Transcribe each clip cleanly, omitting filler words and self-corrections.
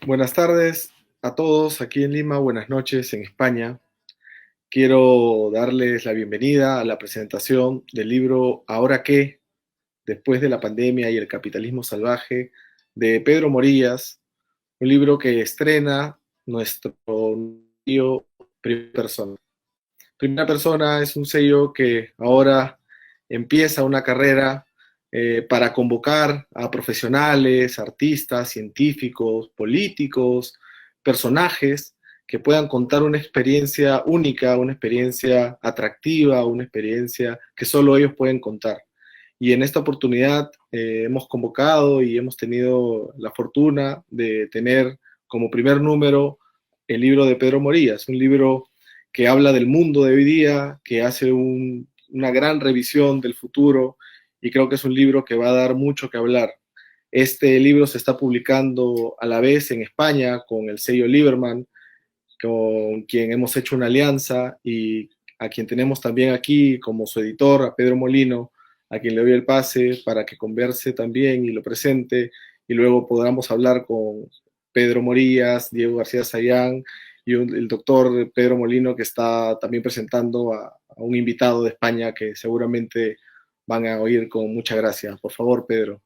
Buenas tardes a todos aquí en Lima, buenas noches en España. Quiero darles la bienvenida a la presentación del libro Ahora qué, después de la pandemia y el capitalismo salvaje, de Pedro Morillas, un libro que estrena nuestro sello Primera Persona. Primera Persona es un sello que ahora empieza una carrera para convocar a profesionales, artistas, científicos, políticos, personajes que puedan contar una experiencia única, una experiencia atractiva, una experiencia que solo ellos pueden contar. Y en esta oportunidad hemos convocado y hemos tenido la fortuna de tener como primer número el libro de Pedro Morillas, un libro que habla del mundo de hoy día, que hace una gran revisión del futuro, y creo que es un libro que va a dar mucho que hablar. Este libro se está publicando a la vez en España con el sello Liberman, con quien hemos hecho una alianza y a quien tenemos también aquí como su editor, a Pedro Molino, a quien le doy el pase para que converse también y lo presente, y luego podamos hablar con Pedro Morillas, Diego García Sayán y el doctor Pedro Molino, que está también presentando a un invitado de España que seguramente van a oír con mucha gracia. Por favor, Pedro.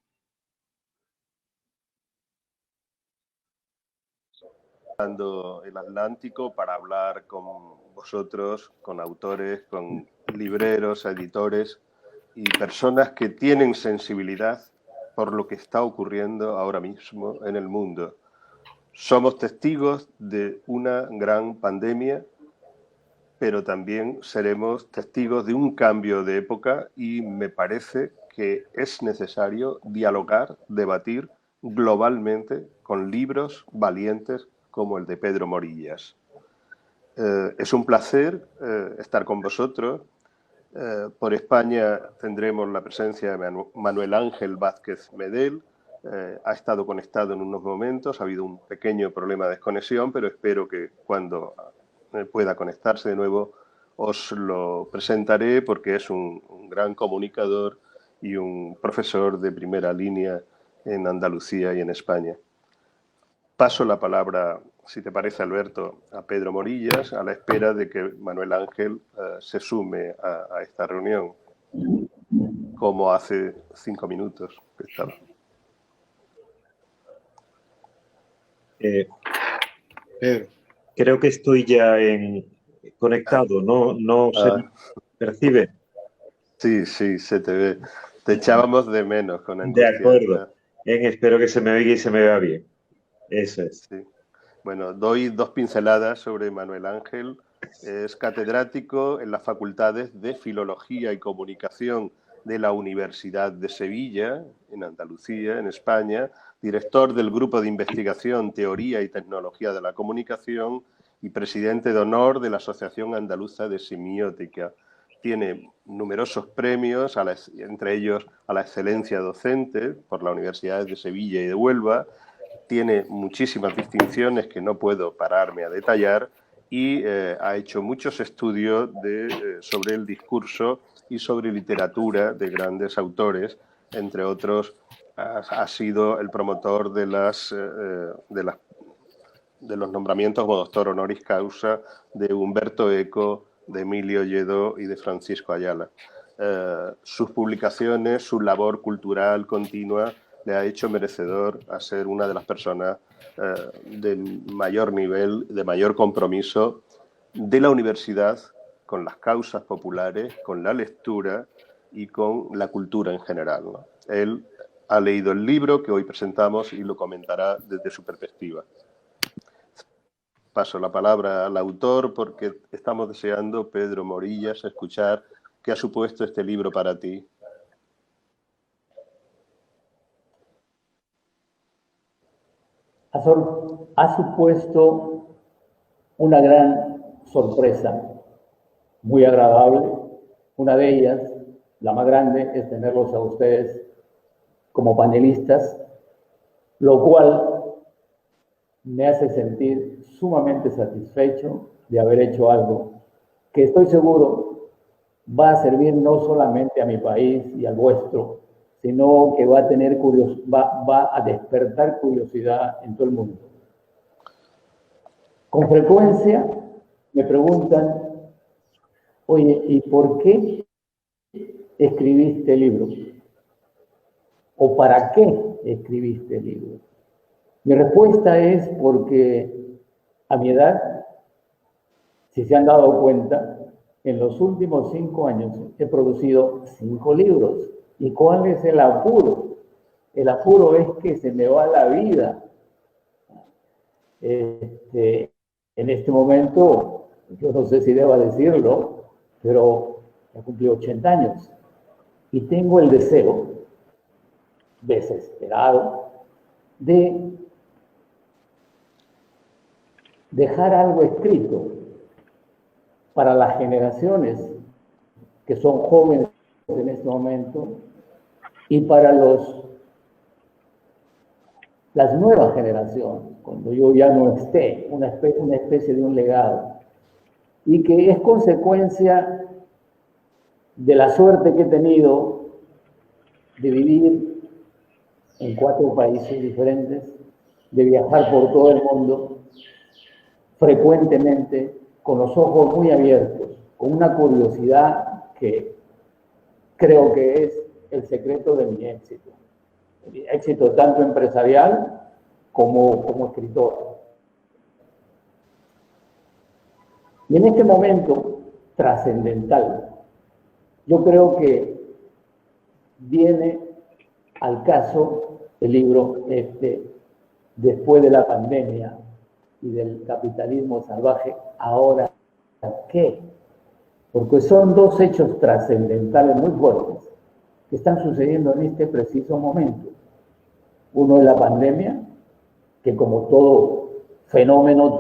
El Atlántico para hablar con vosotros, con autores, con libreros, editores y personas que tienen sensibilidad por lo que está ocurriendo ahora mismo en el mundo. Somos testigos de una gran pandemia, pero también seremos testigos de un cambio de época y me parece que es necesario dialogar, debatir globalmente con libros valientes como el de Pedro Morillas. Es un placer estar con vosotros. Por España tendremos la presencia de Manuel Ángel Vázquez Medel. Ha estado conectado en unos momentos, ha habido un pequeño problema de desconexión, pero espero que cuando pueda conectarse de nuevo os lo presentaré porque es un gran comunicador y un profesor de primera línea en Andalucía y en España. Paso la palabra, si te parece, Alberto, a Pedro Morillas, a la espera de que Manuel Ángel se sume a esta reunión, como hace 5 minutos que estaba. Pedro. Creo que estoy ya conectado, no se percibe. Sí, se te ve. Te echábamos de menos con angustia. De acuerdo. ¿verdad? Espero que se me oiga y se me vea bien. Eso es. Sí. Bueno, doy 2 pinceladas sobre Manuel Ángel. Es catedrático en las facultades de Filología y Comunicación de la Universidad de Sevilla, en Andalucía, en España, director del Grupo de Investigación, Teoría y Tecnología de la Comunicación y presidente de honor de la Asociación Andaluza de Semiótica. Tiene numerosos premios, entre ellos a la excelencia docente por las universidades de Sevilla y de Huelva. Tiene muchísimas distinciones que no puedo pararme a detallar y ha hecho muchos estudios sobre el discurso y sobre literatura de grandes autores. Entre otros, ha sido el promotor de los nombramientos como doctor honoris causa de Humberto Eco, de Emilio Lledó y de Francisco Ayala. Sus publicaciones, su labor cultural continua le ha hecho merecedor a ser una de las personas de mayor nivel, de mayor compromiso de la universidad con las causas populares, con la lectura y con la cultura en general, ¿no? Él ha leído el libro que hoy presentamos y lo comentará desde su perspectiva. Paso la palabra al autor porque estamos deseando, Pedro Morillas, escuchar qué ha supuesto este libro para ti. Ha supuesto una gran sorpresa, muy agradable. Una de ellas, la más grande, es tenerlos a ustedes como panelistas, lo cual me hace sentir sumamente satisfecho de haber hecho algo que estoy seguro va a servir no solamente a mi país y al vuestro, sino que va a tener va a despertar curiosidad en todo el mundo. Con frecuencia me preguntan, oye, ¿y por qué escribiste el libro? ¿O para qué escribiste el libro? Mi respuesta es porque a mi edad, si se han dado cuenta, en los últimos 5 años he producido 5 libros. ¿Y cuál es el apuro? El apuro es que se me va la vida. En este momento, yo no sé si deba decirlo, pero he cumplido 80 años y tengo el deseo desesperado de dejar algo escrito para las generaciones que son jóvenes en este momento y para las nuevas generaciones, cuando yo ya no esté, una especie de un legado, y que es consecuencia de la suerte que he tenido de vivir en 4 países diferentes, de viajar por todo el mundo, frecuentemente, con los ojos muy abiertos, con una curiosidad que creo que es el secreto de mi éxito. Mi éxito tanto empresarial como escritor. Y en este momento trascendental, yo creo que viene al caso el libro después de la pandemia y del capitalismo salvaje, ¿ahora qué? Porque son 2 hechos trascendentales muy fuertes que están sucediendo en este preciso momento. Uno es la pandemia, que como todo fenómeno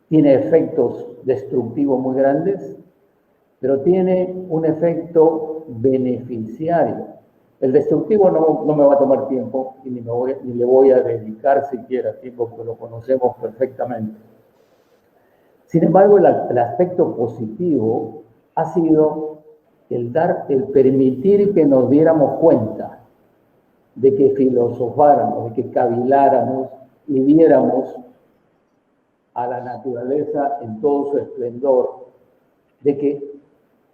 tiene efectos destructivos muy grandes, pero tiene un efecto beneficiario. El destructivo no me va a tomar tiempo y ni le voy a dedicar siquiera tiempo, porque lo conocemos perfectamente. Sin embargo, el aspecto positivo ha sido el permitir que nos diéramos cuenta de que filosofáramos, de que caviláramos y viéramos a la naturaleza en todo su esplendor, de que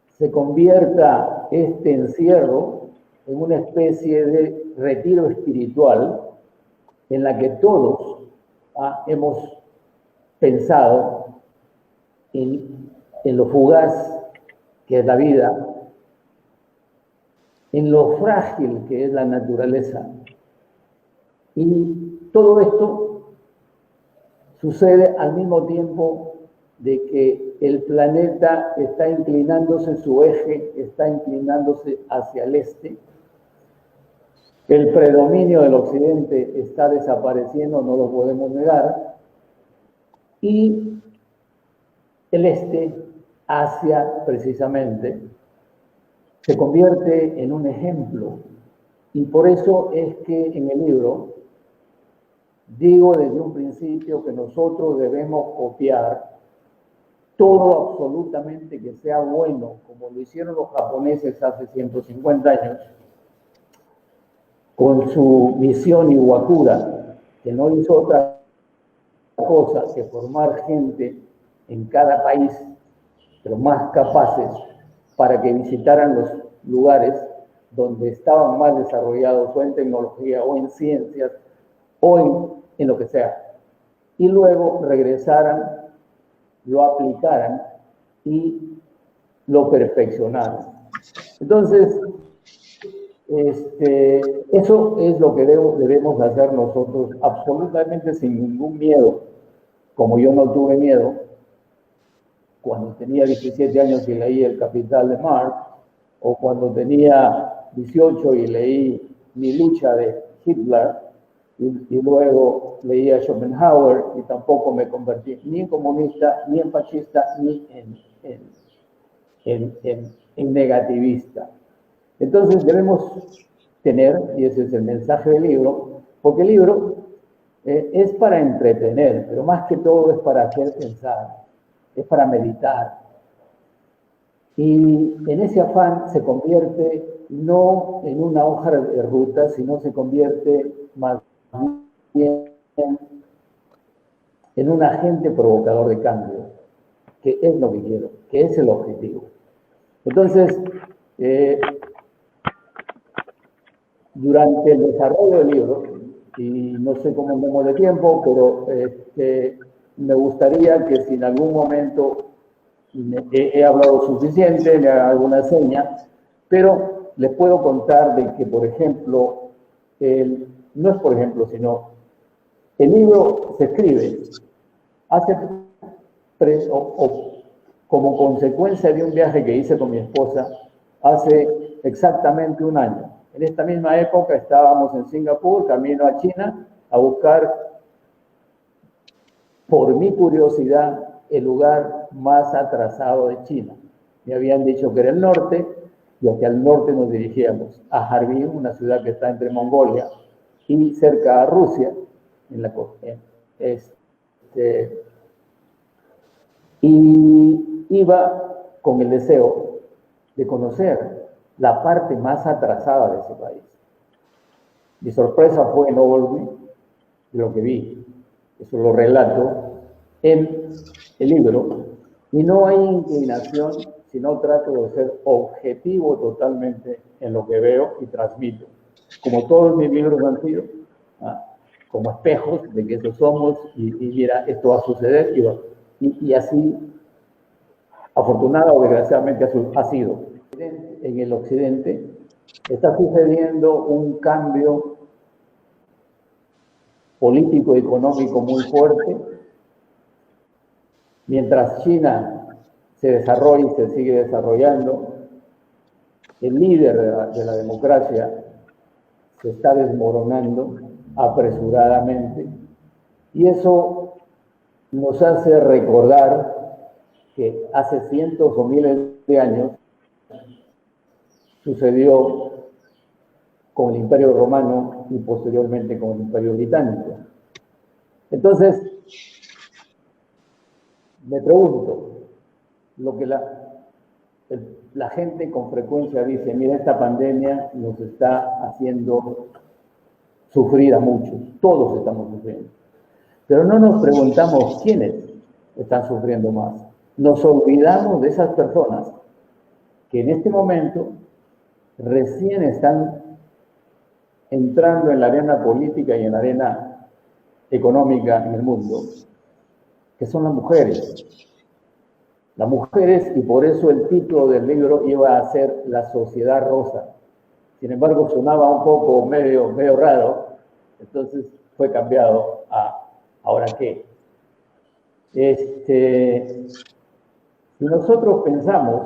se convierta este encierro en una especie de retiro espiritual en la que todos hemos pensado en lo fugaz que es la vida, en lo frágil que es la naturaleza. Y todo esto sucede al mismo tiempo de que el planeta está inclinándose, su eje está inclinándose hacia el este. El predominio del occidente está desapareciendo, no lo podemos negar. Y el este, Asia precisamente, se convierte en un ejemplo. Y por eso es que en el libro digo desde un principio que nosotros debemos copiar todo absolutamente que sea bueno, como lo hicieron los japoneses hace 150 años, con su misión Iwakura, que no hizo otra cosa que formar gente en cada país, pero más capaces, para que visitaran los lugares donde estaban más desarrollados o en tecnología o en ciencias o en lo que sea. Y luego regresaran, lo aplicaran y lo perfeccionaran. Entonces, eso es lo que debemos hacer nosotros absolutamente sin ningún miedo, como yo no tuve miedo cuando tenía 17 años y leí El Capital de Marx, o cuando tenía 18 y leí Mi lucha de Hitler, y luego leí a Schopenhauer y tampoco me convertí ni en comunista, ni en fascista, ni en negativista. Entonces debemos tener, y ese es el mensaje del libro, porque el libro es para entretener, pero más que todo es para hacer pensar, es para meditar. Y en ese afán se convierte no en una hoja de ruta, sino se convierte más bien en un agente provocador de cambio, que es lo que quiero, que es el objetivo. Entonces, durante el desarrollo del libro, y no sé cómo andamos de tiempo, pero me gustaría que si en algún momento he hablado suficiente, le haga alguna seña, pero les puedo contar de que, por ejemplo, no es por ejemplo, sino el libro se escribe como consecuencia de un viaje que hice con mi esposa hace exactamente un año. En esta misma época estábamos en Singapur, camino a China, a buscar, por mi curiosidad, el lugar más atrasado de China. Me habían dicho que era el norte, y hacia el norte nos dirigíamos a Harbin, una ciudad que está entre Mongolia y cerca a Rusia, en la costa. Y iba con el deseo de conocer la parte más atrasada de ese país. Mi sorpresa fue enorme de lo que vi. Eso lo relato en el libro. Y no hay inclinación, sino trato de ser objetivo totalmente en lo que veo y transmito. Como todos mis libros han sido, como espejos de que eso somos, y mira, esto va a suceder, y así, afortunado o desgraciadamente, ha sido. En el occidente está sucediendo un cambio político y económico muy fuerte. Mientras China se desarrolla y se sigue desarrollando, el líder de la democracia se está desmoronando apresuradamente, y eso nos hace recordar que hace cientos o miles de años sucedió con el Imperio Romano y posteriormente con el Imperio Británico. Entonces, me pregunto, lo que la gente con frecuencia dice: mira, esta pandemia nos está haciendo sufrir a muchos, todos estamos sufriendo. Pero no nos preguntamos quiénes están sufriendo más. Nos olvidamos de esas personas que en este momento recién están entrando en la arena política y en la arena económica en el mundo, que son las mujeres. Las mujeres, y por eso el título del libro iba a ser La Sociedad Rosa. Sin embargo, sonaba un poco medio raro, entonces fue cambiado a ¿ahora qué? Si nosotros pensamos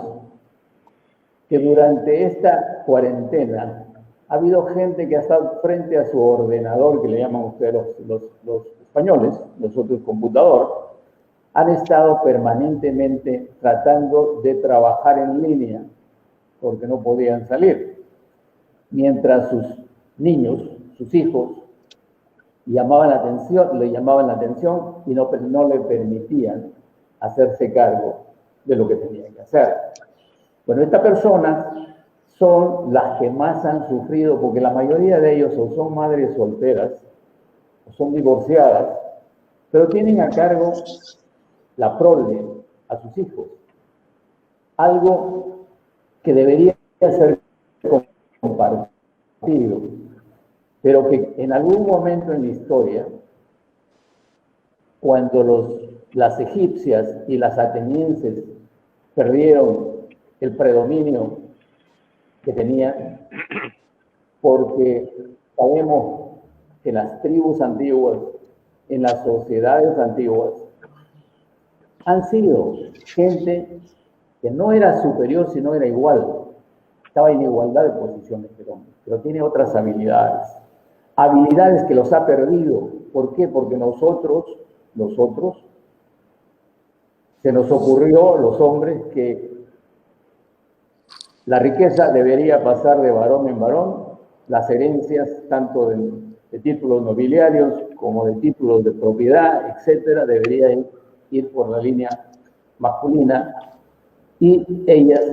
que durante esta cuarentena ha habido gente que ha estado frente a su ordenador, que le llaman ustedes los españoles, nosotros computador, han estado permanentemente tratando de trabajar en línea porque no podían salir, mientras sus niños, sus hijos, le llamaban la atención y no le permitían hacerse cargo de lo que tenían que hacer. Bueno, estas personas son las que más han sufrido, porque la mayoría de ellos o son madres solteras o son divorciadas, pero tienen a cargo la prole a sus hijos. Algo que debería ser compartido, pero que en algún momento en la historia, cuando las egipcias y las atenienses perdieron el predominio que tenían, porque sabemos que las tribus antiguas, en las sociedades antiguas, han sido gente que no era superior, sino era igual. Estaba en igualdad de posiciones que el hombre, pero tiene otras habilidades. Habilidades que los ha perdido. ¿Por qué? Porque nosotros, se nos ocurrió, los hombres, que la riqueza debería pasar de varón en varón, las herencias, tanto de títulos nobiliarios como de títulos de propiedad, etcétera, deberían ir por la línea masculina, y ellas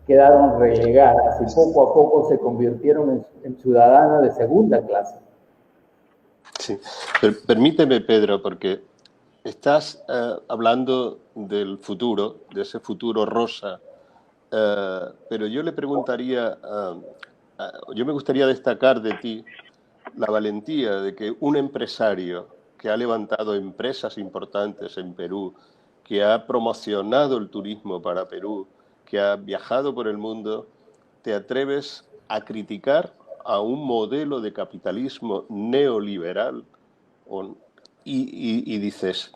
quedaron relegadas y poco a poco se convirtieron en ciudadanas de segunda clase. Sí, pero permíteme, Pedro, porque estás hablando del futuro, de ese futuro rosa, pero yo le preguntaría, yo me gustaría destacar de ti la valentía de que un empresario que ha levantado empresas importantes en Perú, que ha promocionado el turismo para Perú, que ha viajado por el mundo, te atreves a criticar a un modelo de capitalismo neoliberal y dices,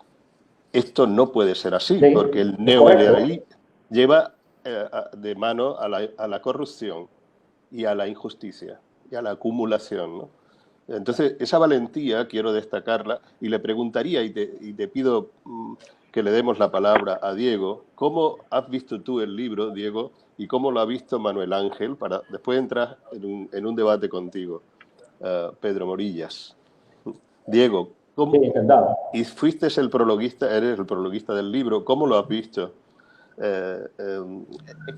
esto no puede ser así, Sí, porque el es correcto. neoliberalismo lleva de mano a la corrupción y a la injusticia y a la acumulación, ¿no? Entonces, esa valentía quiero destacarla y le preguntaría y te pido que le demos la palabra a Diego. ¿Cómo has visto tú el libro, Diego, y cómo lo ha visto Manuel Ángel? Para después entrar en un debate contigo, Pedro Morillas. Diego, Sí, encantado. y fuiste el prologuista, eres el prologuista del libro, ¿cómo lo has visto?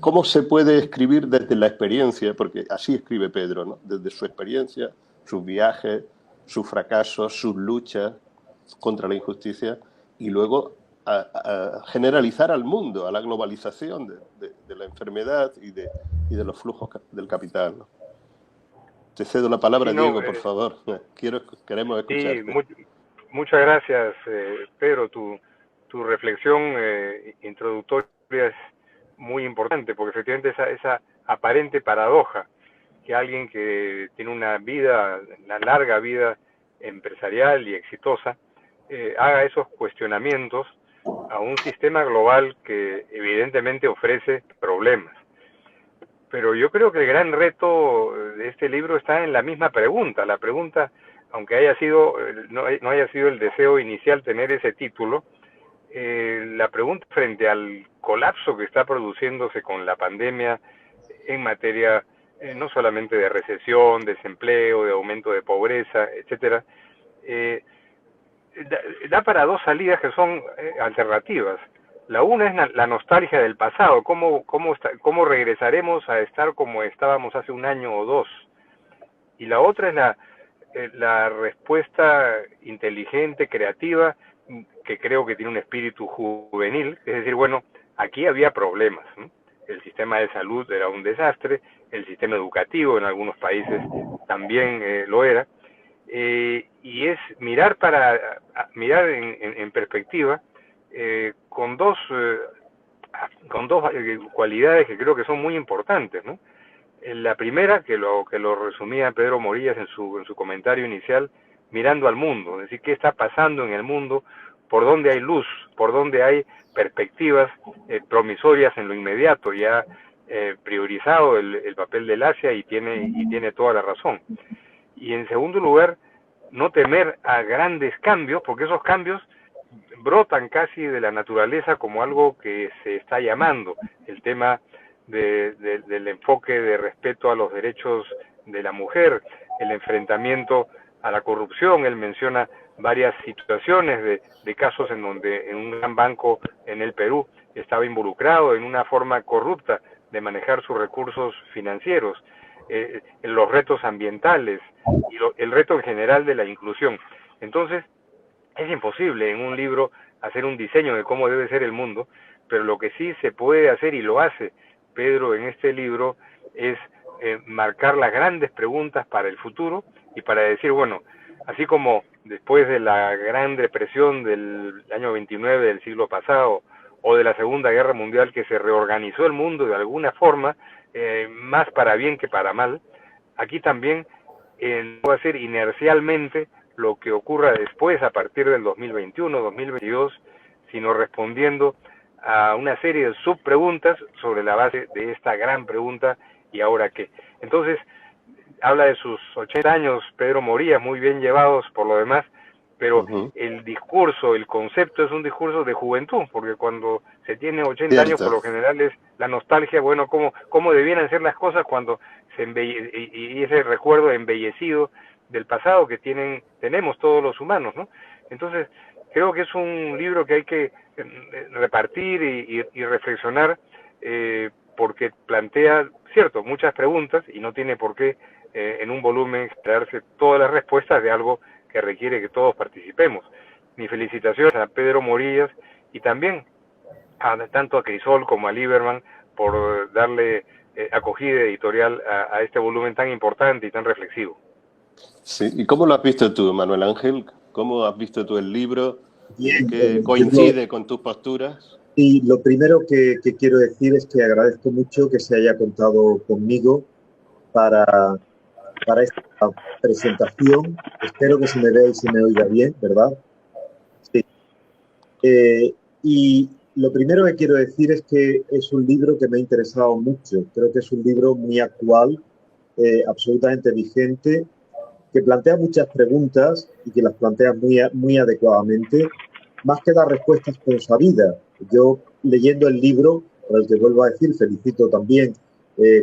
¿Cómo se puede escribir desde la experiencia? Porque así escribe Pedro, ¿no? Desde su experiencia, sus viajes, sus fracasos, sus luchas contra la injusticia y luego a generalizar al mundo, a la globalización de la enfermedad y de los flujos del capital, ¿no? Te cedo la palabra, Sí, no, Diego, por favor. Queremos sí, escucharte. muchas gracias, Pedro. Tu reflexión introductoria es muy importante, porque efectivamente esa aparente paradoja que alguien que tiene una larga vida empresarial y exitosa, haga esos cuestionamientos a un sistema global que evidentemente ofrece problemas. Pero yo creo que el gran reto de este libro está en la misma pregunta. La pregunta, aunque no haya sido el deseo inicial tener ese título, la pregunta frente al colapso que está produciéndose con la pandemia en materia no solamente de recesión, desempleo, de aumento de pobreza, etcétera, da para dos salidas que son alternativas. La una es la nostalgia del pasado, cómo regresaremos a estar como estábamos hace un año o dos. Y la otra es la respuesta inteligente, creativa, que creo que tiene un espíritu juvenil, es decir, bueno, aquí había problemas, ¿no? El sistema de salud era un desastre, el sistema educativo en algunos países también lo era, y es mirar en perspectiva con dos cualidades que creo que son muy importantes, ¿no? La primera, que lo resumía Pedro Morillas en su comentario inicial, mirando al mundo, es decir, qué está pasando en el mundo, por dónde hay luz, por dónde hay perspectivas promisorias en lo inmediato. Ya priorizado el papel del Asia y tiene toda la razón. Y en segundo lugar, no temer a grandes cambios, porque esos cambios brotan casi de la naturaleza como algo que se está llamando. El tema del enfoque de respeto a los derechos de la mujer, el enfrentamiento a la corrupción. Él menciona varias situaciones de casos en donde en un gran banco en el Perú estaba involucrado en una forma corrupta de manejar sus recursos financieros, los retos ambientales y el reto en general de la inclusión. Entonces, es imposible en un libro hacer un diseño de cómo debe ser el mundo, pero lo que sí se puede hacer, y lo hace Pedro en este libro, es marcar las grandes preguntas para el futuro y para decir, bueno, así como después de la Gran Depresión del año 29 del siglo pasado, o de la Segunda Guerra Mundial, que se reorganizó el mundo de alguna forma, más para bien que para mal, aquí también puede ser inercialmente lo que ocurra después, a partir del 2021, 2022, sino respondiendo a una serie de subpreguntas sobre la base de esta gran pregunta: ¿y ahora qué? Entonces, habla de sus 80 años, Pedro Morillas, muy bien llevados por lo demás, pero el discurso, el concepto es un discurso de juventud, porque cuando se tiene 80 años, por Cierto. lo general es la nostalgia, bueno, cómo debieran ser las cosas cuando y ese recuerdo embellecido del pasado que tenemos todos los humanos, ¿no? Entonces, creo que es un libro que hay que repartir y reflexionar, porque plantea, cierto, muchas preguntas, y no tiene por qué en un volumen extraerse todas las respuestas de algo que requiere que todos participemos. Mi felicitaciones a Pedro Morillas y también tanto a Crisol como a Lieberman por darle acogida editorial a este volumen tan importante y tan reflexivo. Sí. ¿Y cómo lo has visto tú, Manuel Ángel? ¿Cómo has visto tú el libro? Bien, ¿Qué coincide con tus posturas? Y lo primero que quiero decir es que agradezco mucho que se haya contado conmigo para esta presentación. Espero que se me vea y se me oiga bien, ¿verdad? Sí. Y lo primero que quiero decir es que es un libro que me ha interesado mucho. Creo que es un libro muy actual, absolutamente vigente, que plantea muchas preguntas y que las plantea muy adecuadamente, más que dar respuestas consabidas. Yo, leyendo el libro, por el que vuelvo a decir, felicito también,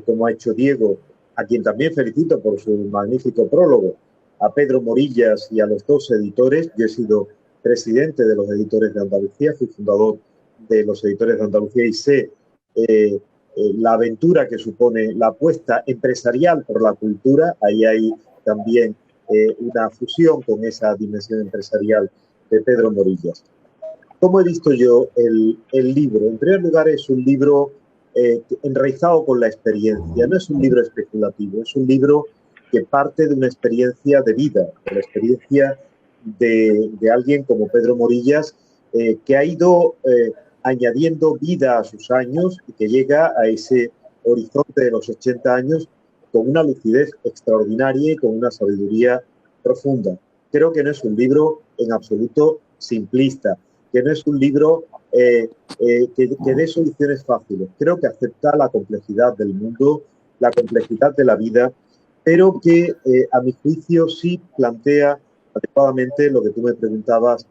como ha hecho Diego, a quien también felicito por su magnífico prólogo, a Pedro Morillas y a los dos editores. Yo he sido presidente de los editores de Andalucía, fui fundador de los editores de Andalucía y sé la aventura que supone la apuesta empresarial por la cultura. Ahí hay también una fusión con esa dimensión empresarial de Pedro Morillas. ¿Cómo he visto yo el libro? En primer lugar, es un libro enraizado con la experiencia, no es un libro especulativo, es un libro que parte de una experiencia de vida, de la experiencia de alguien como Pedro Morillas, que ha ido añadiendo vida a sus años y que llega a ese horizonte de los 80 años con una lucidez extraordinaria y con una sabiduría profunda. Creo que no es un libro en absoluto simplista, que no es un libro que dé soluciones fáciles. Creo que acepta la complejidad del mundo, la complejidad de la vida, pero que a mi juicio sí plantea adecuadamente lo que tú me preguntabas,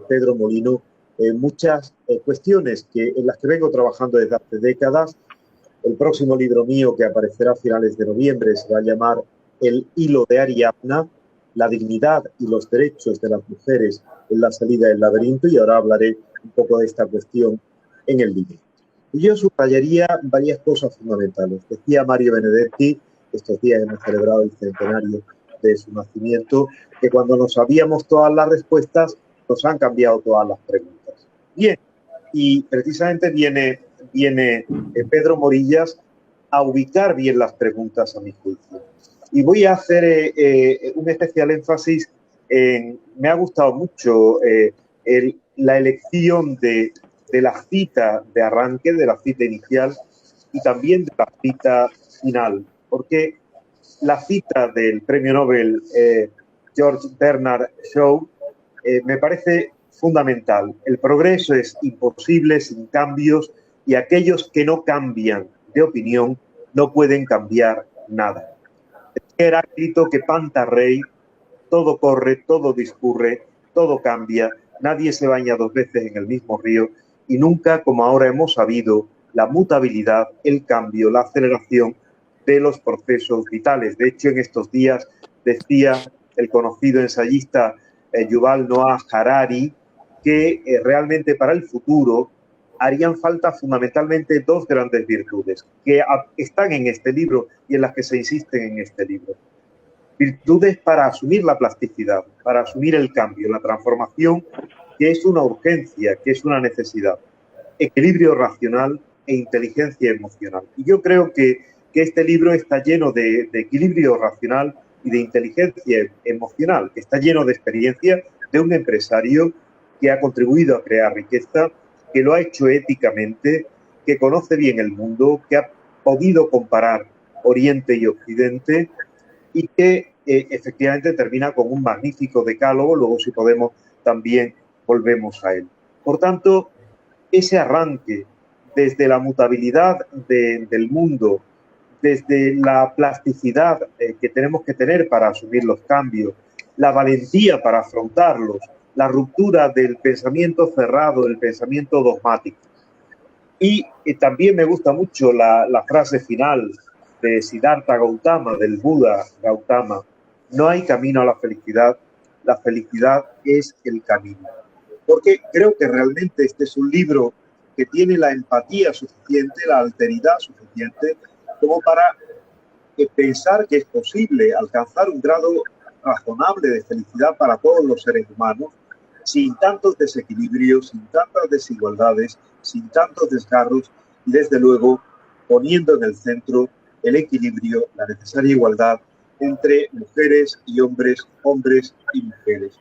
Pedro Molino, muchas cuestiones en las que vengo trabajando desde hace décadas. El próximo libro mío, que aparecerá a finales de noviembre, se va a llamar El hilo de Ariadna, la dignidad y los derechos de las mujeres en la salida del laberinto, y ahora hablaré un poco de esta cuestión en el libro. Y yo subrayaría varias cosas fundamentales. Decía Mario Benedetti, estos días hemos celebrado el centenario de su nacimiento, que cuando no sabíamos todas las respuestas, nos han cambiado todas las preguntas. Bien, y precisamente viene Pedro Morillas a ubicar bien las preguntas a mi juicio. Y voy a hacer un especial énfasis en, me ha gustado mucho la elección de la cita de arranque, de la cita inicial y también de la cita final, porque la cita del premio Nobel George Bernard Shaw me parece fundamental. El progreso es imposible sin cambios y aquellos que no cambian de opinión no pueden cambiar nada. Heráclito que panta rey, todo corre, todo discurre, todo cambia, nadie se baña dos veces en el mismo río y nunca, como ahora hemos sabido, la mutabilidad, el cambio, la aceleración de los procesos vitales. De hecho, en estos días decía el conocido ensayista Yuval Noah Harari que realmente para el futuro harían falta fundamentalmente dos grandes virtudes que están en este libro y en las que se insisten en este libro. Virtudes para asumir la plasticidad, para asumir el cambio, la transformación, que es una urgencia, que es una necesidad. Equilibrio racional e inteligencia emocional. Y yo creo que este libro está lleno de equilibrio racional y de inteligencia emocional, que está lleno de experiencia de un empresario que ha contribuido a crear riqueza, que lo ha hecho éticamente, que conoce bien el mundo, que ha podido comparar Oriente y Occidente y que efectivamente termina con un magnífico decálogo. Luego, si podemos, también volvemos a él. Por tanto, ese arranque desde la mutabilidad del mundo, desde la plasticidad que tenemos que tener para asumir los cambios, la valentía para afrontarlos, la ruptura del pensamiento cerrado, del pensamiento dogmático. Y también me gusta mucho la frase final de Siddhartha Gautama, del Buda Gautama: no hay camino a la felicidad es el camino. Porque creo que realmente este es un libro que tiene la empatía suficiente, la alteridad suficiente, como para pensar que es posible alcanzar un grado razonable de felicidad para todos los seres humanos sin tantos desequilibrios, sin tantas desigualdades, sin tantos desgarros y, desde luego, poniendo en el centro el equilibrio, la necesaria igualdad entre mujeres y hombres, hombres y mujeres.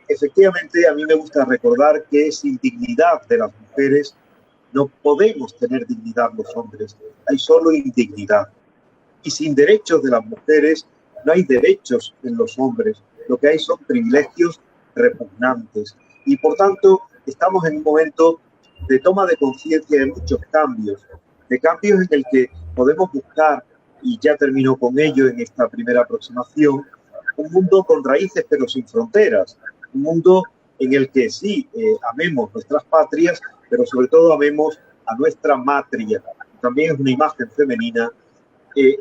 Efectivamente, a mí me gusta recordar que sin dignidad de las mujeres no podemos tener dignidad los hombres, hay solo indignidad. Y sin derechos de las mujeres no hay derechos en los hombres, lo que hay son privilegios repugnantes. Y por tanto, estamos en un momento de toma de conciencia de muchos cambios, de cambios en el que podemos buscar, y ya termino con ello en esta primera aproximación, un mundo con raíces pero sin fronteras, un mundo en el que sí amemos nuestras patrias, pero sobre todo amemos a nuestra matria. También es una imagen femenina,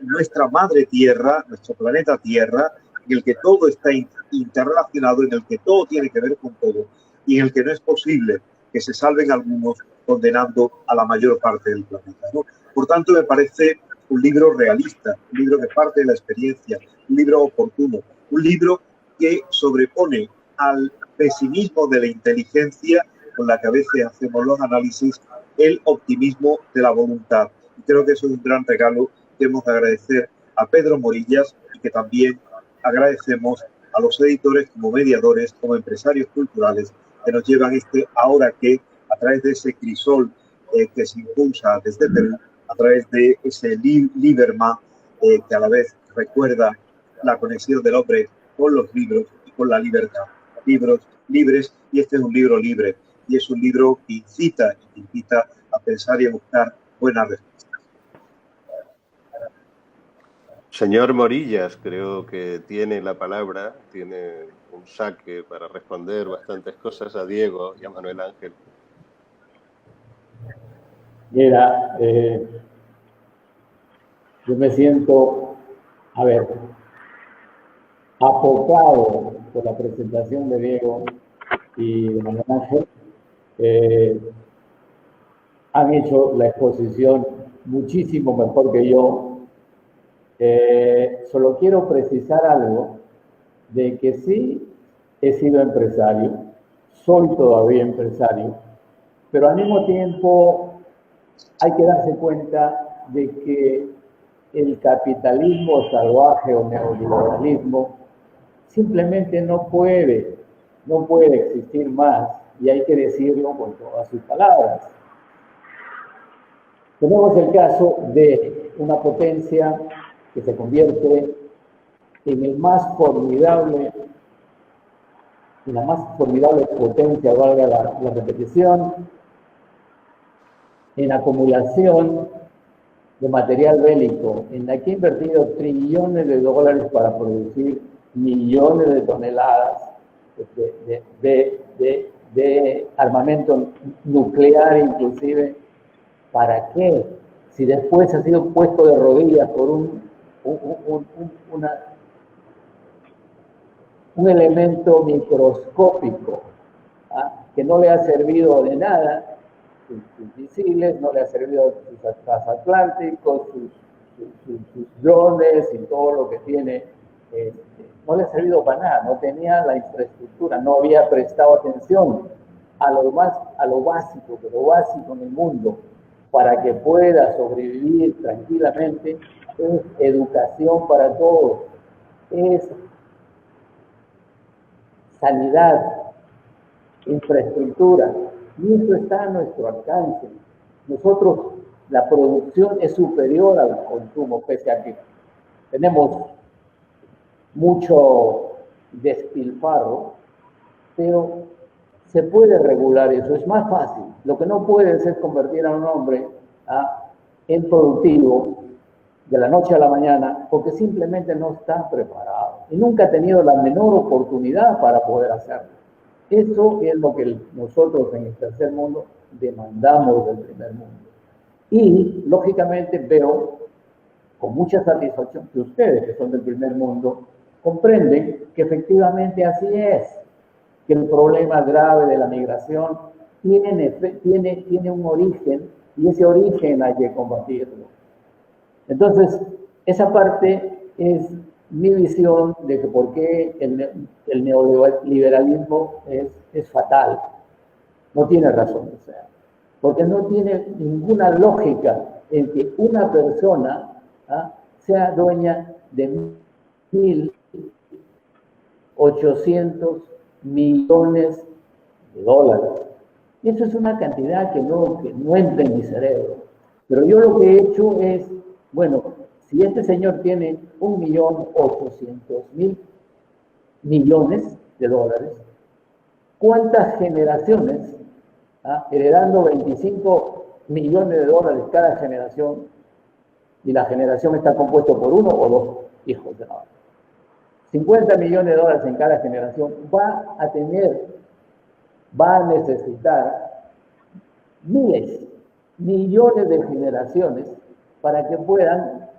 nuestra madre tierra, nuestro planeta Tierra, en el que todo está interrelacionado, en el que todo tiene que ver con todo y en el que no es posible que se salven algunos condenando a la mayor parte del planeta, ¿no? Por tanto, me parece un libro realista, un libro que parte de la experiencia, un libro oportuno, un libro que sobrepone al pesimismo de la inteligencia con la que a veces hacemos los análisis, el optimismo de la voluntad. Y creo que eso es un gran regalo que hemos de agradecer a Pedro Morillas y que también agradecemos a los editores como mediadores, como empresarios culturales que nos llevan ahora que, a través de ese crisol que se impulsa desde Perú, a través de ese Liberman que a la vez recuerda la conexión del hombre con los libros y con la libertad. Libros libres, y este es un libro libre, y es un libro que incita a pensar y a buscar buenas respuestas. Señor Morillas, creo que tiene la palabra, tiene un saque para responder bastantes cosas a Diego y a Manuel Ángel. Mira, yo me siento, apocado por la presentación de Diego y de Manuel Ángel. Han hecho la exposición muchísimo mejor que yo. Solo quiero precisar algo, de que sí he sido empresario, soy todavía empresario, pero al mismo tiempo hay que darse cuenta de que el capitalismo salvaje o neoliberalismo simplemente no puede existir más, y hay que decirlo con todas sus palabras. Tenemos el caso de una potencia que se convierte en la más formidable potencia, valga la repetición, en acumulación de material bélico, en la que ha invertido trillones de dólares para producir millones de toneladas de armamento nuclear inclusive. ¿Para qué? Si después ha sido puesto de rodillas por un elemento microscópico, que no le ha servido de nada, sus misiles, no le ha servido sus transatlánticos, sus drones y todo lo que tiene, no le ha servido para nada, no tenía la infraestructura, no había prestado atención a lo básico, de lo básico en el mundo, para que pueda sobrevivir tranquilamente. Es educación para todos, es sanidad, infraestructura, y eso está a nuestro alcance. Nosotros, la producción es superior al consumo, pese a que tenemos mucho despilfarro, pero se puede regular eso, es más fácil. Lo que no puedes es convertir a un hombre en productivo de la noche a la mañana, porque simplemente no está preparado y nunca ha tenido la menor oportunidad para poder hacerlo. Eso es lo que nosotros en el tercer mundo demandamos del primer mundo. Y, lógicamente, veo con mucha satisfacción que ustedes, que son del primer mundo, comprenden que efectivamente así es, que el problema grave de la migración tiene un origen, y ese origen hay que combatirlo. Entonces, esa parte es mi visión de que por qué el neoliberalismo es fatal. No tiene razón, o sea, porque no tiene ninguna lógica en que una persona sea dueña de 1.800 millones de dólares. Eso es una cantidad que no entra en mi cerebro. Pero yo lo que he hecho es, bueno, si este señor tiene 1.800.000 millones de dólares, ¿cuántas generaciones, heredando 25 millones de dólares cada generación, y la generación está compuesta por uno o dos hijos de nada? 50 millones de dólares en cada generación, va a necesitar miles, millones de generaciones para que puedan,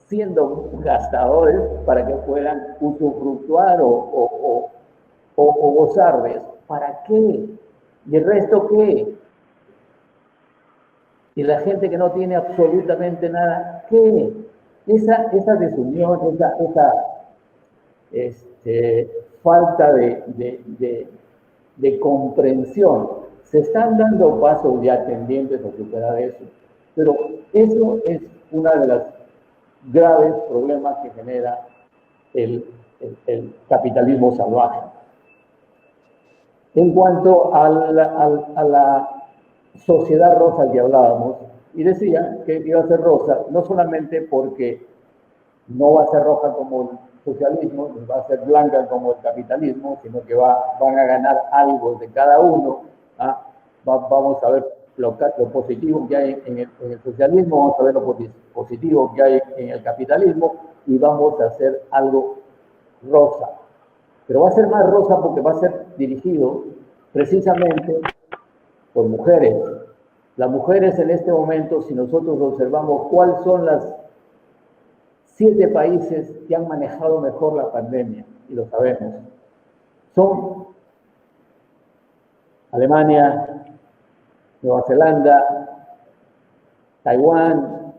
siendo gastadores, para que puedan usufructuar o gozar de eso. ¿Para qué? ¿Y el resto qué? Y la gente que no tiene absolutamente nada, ¿qué? Esa desunión, esa falta de comprensión. Se están dando pasos ya tendientes a superar eso, pero eso es uno de los graves problemas que genera el capitalismo salvaje. En cuanto a la sociedad rosa que hablábamos, y decía que iba a ser rosa, no solamente porque no va a ser roja como el socialismo, ni va a ser blanca como el capitalismo, sino que van a ganar algo de cada uno. Vamos a ver lo positivo que hay en el socialismo, vamos a ver lo positivo que hay en el capitalismo, y vamos a hacer algo rosa. Pero va a ser más rosa porque va a ser dirigido precisamente por mujeres. Las mujeres en este momento, si nosotros observamos cuáles son las 7 países que han manejado mejor la pandemia, y lo sabemos, son Alemania, Nueva Zelanda, Taiwán,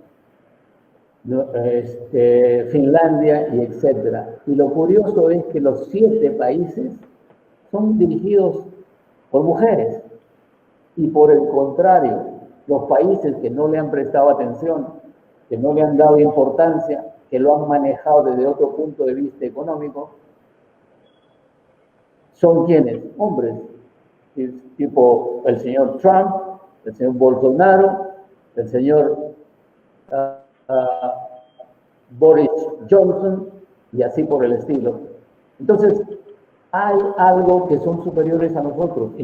Finlandia, y etcétera. Y lo curioso es que los 7 países son dirigidos por mujeres. Y por el contrario, los países que no le han prestado atención, que no le han dado importancia, que lo han manejado desde otro punto de vista económico, son quienes, hombres, tipo el señor Trump, el señor Bolsonaro, el señor Boris Johnson, y así por el estilo. Entonces, hay algo que son superiores a nosotros, y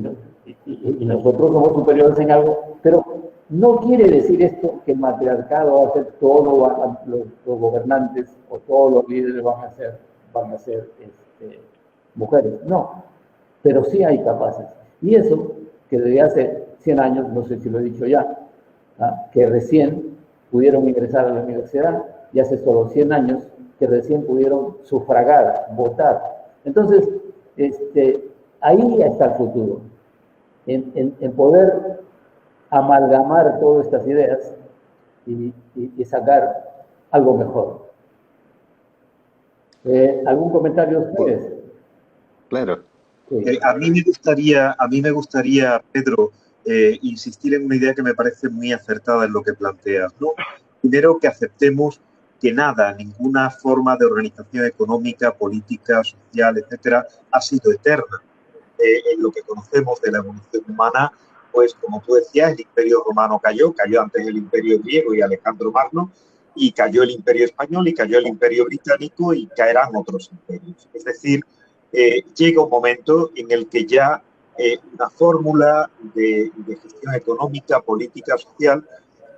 nosotros somos superiores en algo, pero no quiere decir esto que el matriarcado va a ser todo, los gobernantes o todos los líderes van a ser mujeres. No, pero sí hay capaces. Y eso que desde hace 100 años, no sé si lo he dicho ya, que recién pudieron ingresar a la universidad, y hace solo 100 años que recién pudieron sufragar, votar. Entonces, ahí está el futuro, en poder amalgamar todas estas ideas y sacar algo mejor. ¿Algún comentario de ustedes? Claro. A mí me gustaría, Pedro, insistir en una idea que me parece muy acertada en lo que planteas, ¿no? Primero, que aceptemos que ninguna forma de organización económica, política, social, etcétera, ha sido eterna. En lo que conocemos de la evolución humana, pues como tú decías, el Imperio Romano cayó antes el Imperio Griego y Alejandro Magno, y cayó el Imperio Español y cayó el Imperio Británico y caerán otros imperios. Es decir, llega un momento en el que ya una fórmula de gestión económica, política, social,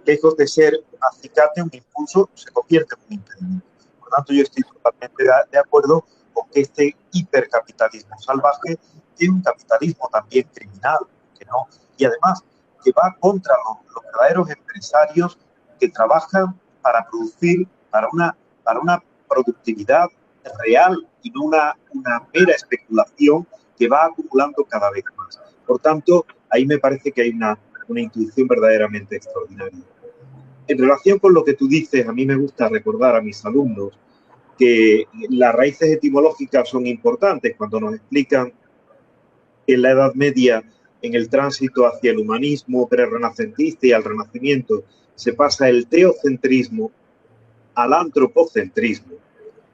lejos de ser un acicate, un impulso, se convierte en un impedimento. Por lo tanto, yo estoy totalmente de acuerdo con que este hipercapitalismo salvaje tiene un capitalismo también criminal, que no, y además que va contra los verdaderos empresarios que trabajan para producir, para una productividad real y no una mera especulación que va acumulando cada vez más. Por tanto, ahí me parece que hay una intuición verdaderamente extraordinaria. En relación con lo que tú dices, a mí me gusta recordar a mis alumnos que las raíces etimológicas son importantes cuando nos explican que en la Edad Media, en el tránsito hacia el humanismo prerrenacentista y al Renacimiento, se pasa el teocentrismo al antropocentrismo.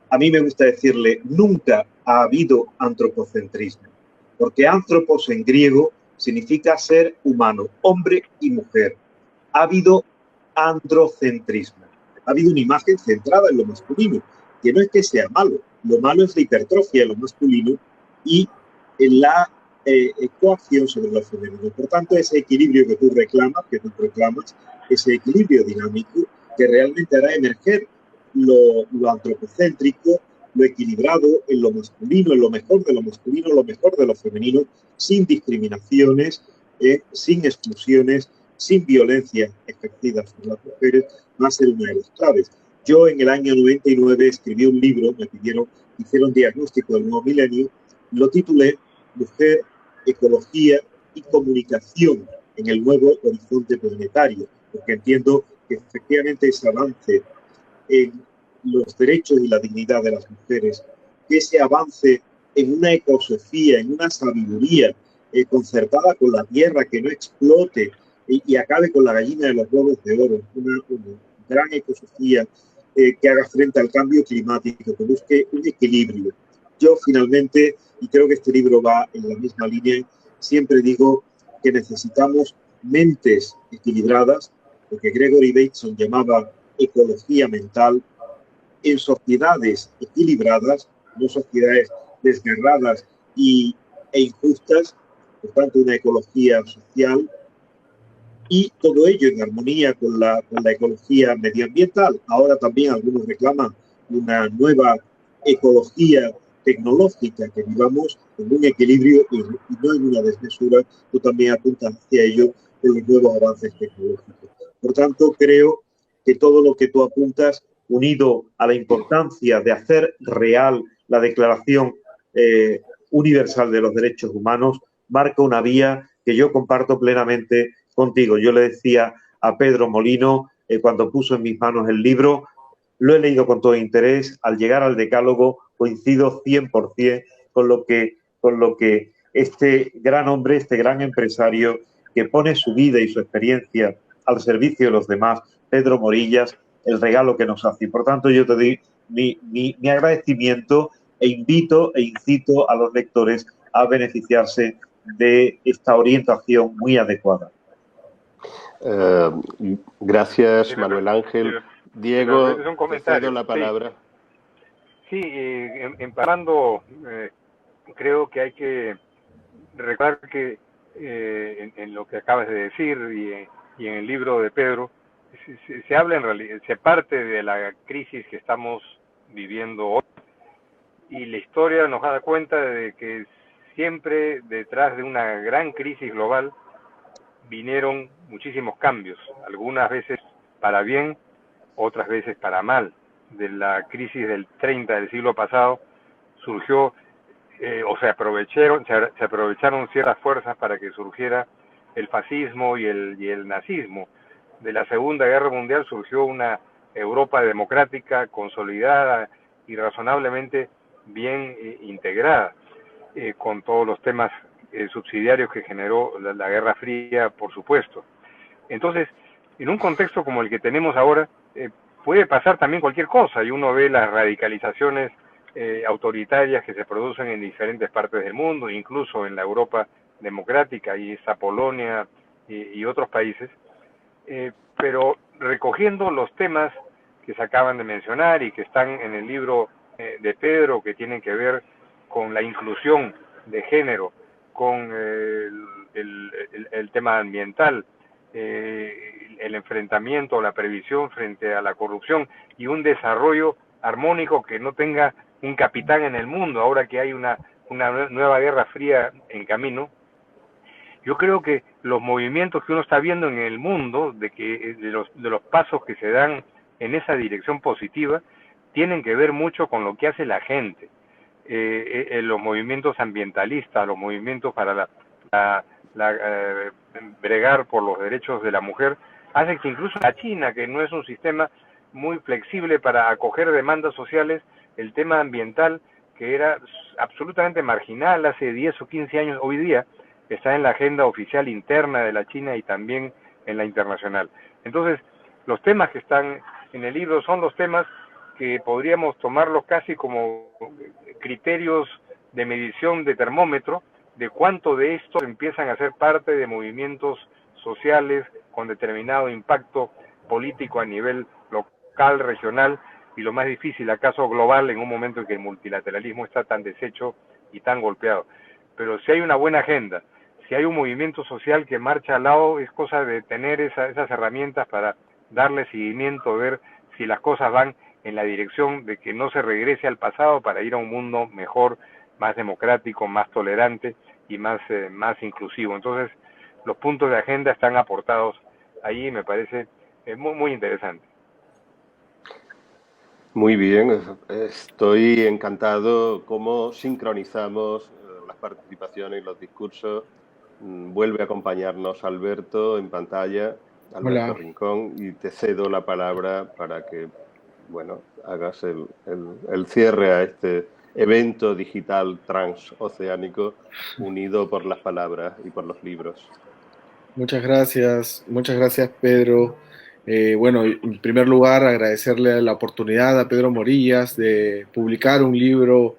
A mí me gusta decirle, nunca ha habido antropocentrismo, porque antropos en griego significa ser humano, hombre y mujer. Ha habido androcentrismo, ha habido una imagen centrada en lo masculino, que no es que sea malo, lo malo es la hipertrofia de lo masculino y en la coacción sobre lo femenino. Por tanto, ese equilibrio que tú reclamas, ese equilibrio dinámico que realmente hará emerger lo antropocéntrico, lo equilibrado en lo masculino, en lo mejor de lo masculino, lo mejor de lo femenino, sin discriminaciones, sin exclusiones, sin violencia ejercida sobre las mujeres, va a ser una de las claves. Yo en el año 99 escribí un libro, me pidieron, hicieron diagnóstico del nuevo milenio, lo titulé Mujer, Ecología y Comunicación en el nuevo horizonte planetario, porque entiendo que efectivamente ese avance en los derechos y la dignidad de las mujeres, que ese avance en una ecosofía, en una sabiduría concertada con la tierra, que no explote y acabe con la gallina de los huevos de oro, una gran ecosofía que haga frente al cambio climático, que busque un equilibrio. Yo finalmente, y creo que este libro va en la misma línea, siempre digo que necesitamos mentes equilibradas, lo que Gregory Bateson llamaba ecología mental, en sociedades equilibradas, no sociedades desgarradas e injustas, por tanto una ecología social, y todo ello en armonía con la ecología medioambiental. Ahora también algunos reclaman una nueva ecología tecnológica, que vivamos en un equilibrio y no en una desmesura. Tú también apuntas hacia ello con los nuevos avances tecnológicos. Por tanto, creo que todo lo que tú apuntas, unido a la importancia de hacer real la Declaración Universal de los Derechos Humanos, marca una vía que yo comparto plenamente contigo. Yo le decía a Pedro Molino, cuando puso en mis manos el libro, lo he leído con todo interés, al llegar al decálogo coincido 100% con lo que este gran hombre, este gran empresario que pone su vida y su experiencia al servicio de los demás, Pedro Morillas, el regalo que nos hace. Y por tanto yo te doy mi agradecimiento e invito e incito a los lectores a beneficiarse de esta orientación muy adecuada. Gracias, Manuel Ángel. Diego, te cedo la palabra. Sí, empezando, creo que hay que recordar que en lo que acabas de decir y en el libro de Pedro, se habla en realidad, se parte de la crisis que estamos viviendo hoy, y la historia nos da cuenta de que siempre detrás de una gran crisis global vinieron muchísimos cambios, algunas veces para bien, otras veces para mal. De la crisis del 30 del siglo pasado surgió, se aprovecharon ciertas fuerzas para que surgiera el fascismo y el nazismo. De la Segunda Guerra Mundial surgió una Europa democrática, consolidada y razonablemente bien integrada, con todos los temas subsidiarios que generó la Guerra Fría, por supuesto. Entonces, en un contexto como el que tenemos ahora, puede pasar también cualquier cosa, y uno ve las radicalizaciones autoritarias que se producen en diferentes partes del mundo, incluso en la Europa democrática, y esa Polonia y otros países, pero recogiendo los temas que se acaban de mencionar y que están en el libro de Pedro, que tienen que ver con la inclusión de género, con el tema ambiental, el enfrentamiento, la previsión frente a la corrupción y un desarrollo armónico que no tenga un capitán en el mundo, ahora que hay una nueva guerra fría en camino. Yo creo que los movimientos que uno está viendo en el mundo, de los pasos que se dan en esa dirección positiva, tienen que ver mucho con lo que hace la gente. Los movimientos ambientalistas, los movimientos para bregar por los derechos de la mujer, hacen que incluso la China, que no es un sistema muy flexible para acoger demandas sociales, el tema ambiental, que era absolutamente marginal hace 10 o 15 años, hoy día está en la agenda oficial interna de la China y también en la internacional. Entonces, los temas que están en el libro son los temas que podríamos tomarlos casi como criterios de medición de termómetro, de cuánto de estos empiezan a ser parte de movimientos sociales con determinado impacto político a nivel local, regional y lo más difícil, acaso global, en un momento en que el multilateralismo está tan deshecho y tan golpeado. Pero si hay una buena agenda, si hay un movimiento social que marcha al lado, es cosa de tener esas herramientas para darle seguimiento, ver si las cosas van en la dirección de que no se regrese al pasado para ir a un mundo mejor, más democrático, más tolerante y más inclusivo. Entonces, los puntos de agenda están aportados ahí y me parece muy interesante. Muy bien, estoy encantado cómo sincronizamos las participaciones y los discursos. Vuelve a acompañarnos Alberto en pantalla, Alberto Hola. Rincón, y te cedo la palabra para que, bueno, hagas el cierre a este evento digital transoceánico unido por las palabras y por los libros. Muchas gracias Pedro. Bueno, en primer lugar agradecerle la oportunidad a Pedro Morillas de publicar un libro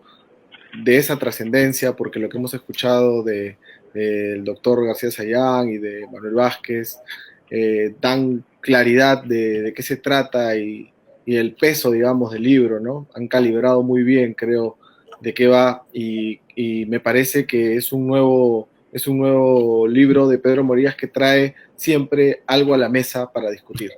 de esa trascendencia, porque lo que hemos escuchado del doctor García Sayán y de Manuel Vázquez dan claridad de qué se trata y el peso, digamos, del libro, ¿no? Han calibrado muy bien, creo, de qué va y me parece que es un nuevo libro de Pedro Morillas que trae siempre algo a la mesa para discutir.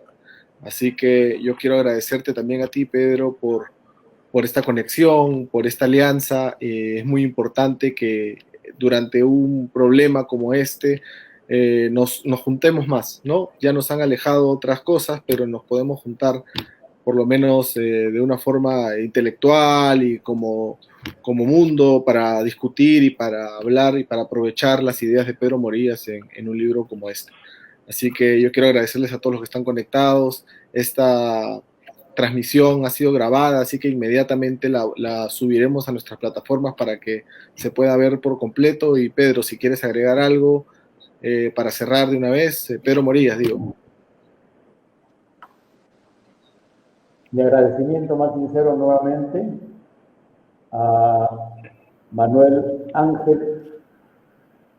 Así que yo quiero agradecerte también a ti, Pedro, por esta conexión, por esta alianza. Es muy importante que durante un problema como este nos juntemos más, ¿no? Ya nos han alejado otras cosas, pero nos podemos juntar por lo menos de una forma intelectual y como mundo para discutir y para hablar y para aprovechar las ideas de Pedro Morillas en un libro como este. Así que yo quiero agradecerles a todos los que están conectados. Esta transmisión ha sido grabada, así que inmediatamente la subiremos a nuestras plataformas para que se pueda ver por completo. Y Pedro, si quieres agregar algo para cerrar de una vez, Pedro Morillas, digo. Mi agradecimiento más sincero nuevamente a Manuel Ángel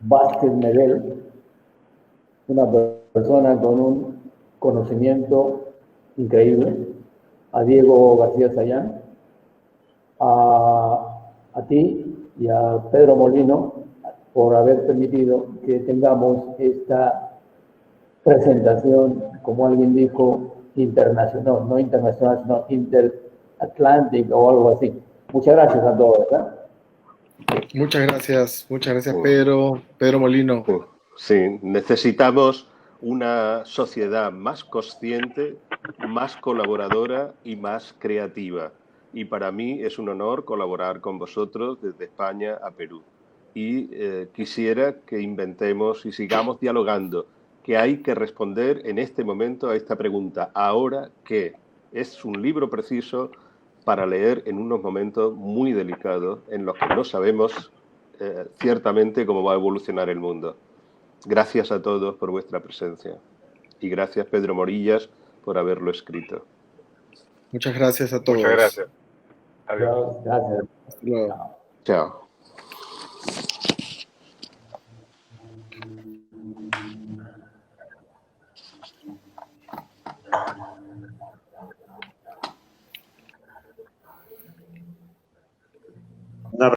Vázquez Medel, una persona con un conocimiento increíble, a Diego García Sayán, a ti y a Pedro Molino por haber permitido que tengamos esta presentación, como alguien dijo, internacional, no internacional, sino interatlantic o algo así. Muchas gracias a todos, ¿verdad? Muchas gracias Pedro Molino. Sí, necesitamos una sociedad más consciente, más colaboradora y más creativa. Y para mí es un honor colaborar con vosotros desde España a Perú. Y quisiera que inventemos y sigamos dialogando, que hay que responder en este momento a esta pregunta. ¿Ahora qué? Es un libro preciso para leer en unos momentos muy delicados en los que no sabemos ciertamente cómo va a evolucionar el mundo. Gracias a todos por vuestra presencia. Y gracias, Pedro Morillas, por haberlo escrito. Muchas gracias a todos. Muchas gracias. Adiós. Gracias. Hasta luego. Chao.